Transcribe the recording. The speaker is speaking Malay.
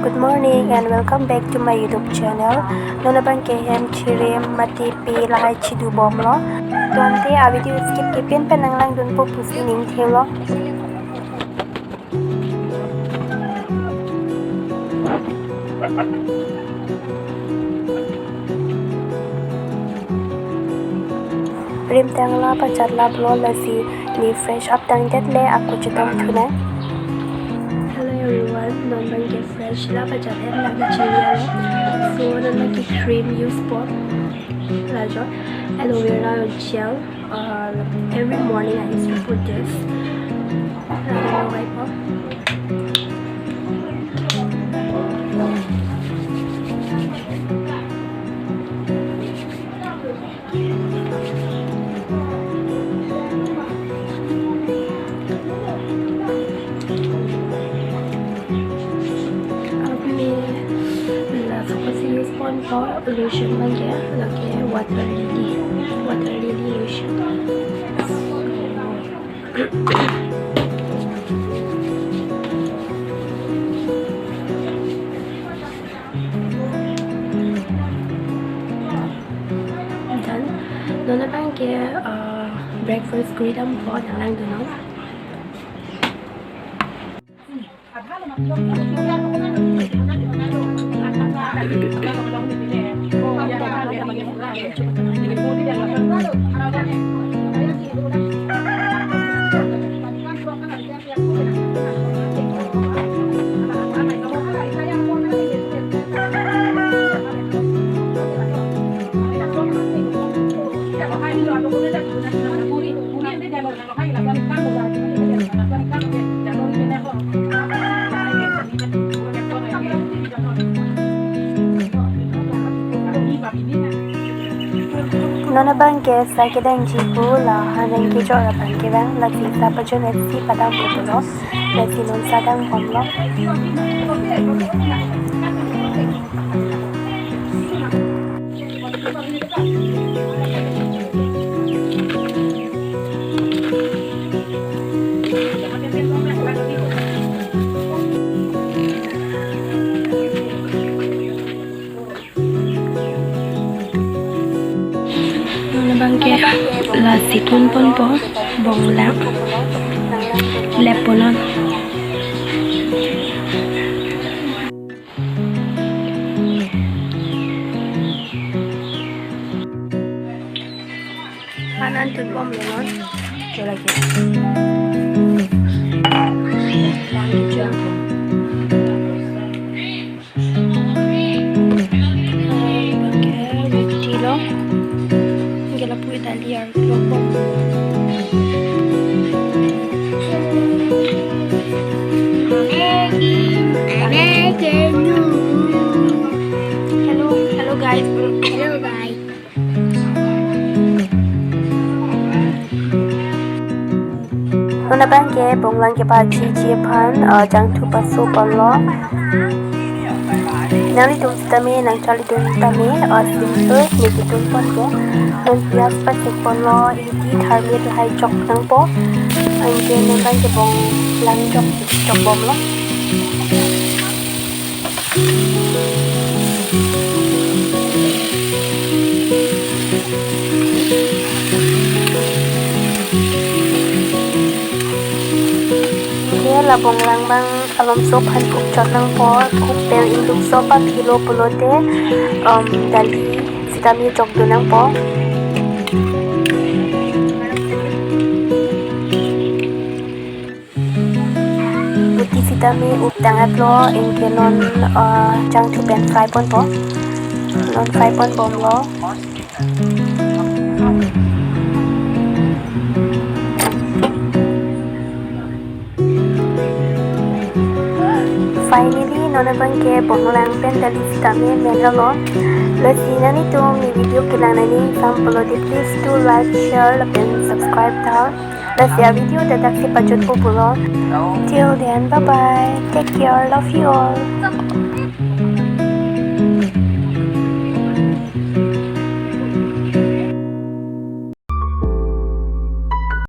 Good morning and welcome back to my YouTube channel. Nona bang kehem chirim mati pi lahai chidu bom lo. Donte a video skip kipin penang lang dun po pusi ning thelo. Rim tang la pa chat la blo la si ni fresh up tang det le aku chutang thuna. Hello everyone, non bang ke fresh la pa chat la ga chiria lo. So non bang ke cream use spot la jo aloe vera gel. Every morning I used to put this. For lotion lagi ya, lagi water lily lotion. Dan nona bang ke breakfast gridam po nang dono. Nona bang ke sa ke dang ji bu la hanen ki jo la bang ke bang la si sa pa jo net si pa dang bu lo la si non sa dang hom lo. Bang ke la situn pon po bong lap leponon kanan tu bom lemon coba lagi lagi jam Italian lobo. Hello guys. Hello guys. Nona bang ke bonglang ke pa chi pan jang thu pa so pon lo. Nang tung tami nang chali tung tami simple ni tung pon ke non pias pa se pon lo idi tharmi hai chok nang po ang ke non bang ke bong lang chok bom lo la bong lang bang alom sop han kuk chot nang po kuk pel induk sopa kilo pulote dali sitami chok do nang po buti sitami utang atlo inke non jang tu pen fry pon po non fry pon bom lo finally nona bang ke bonglang pen dali sitami menalo lasina ni tu mi video kilana ni samplo di please do like share and subscribe ta lasia video dadak si pajut populo till then bye bye take care love you all.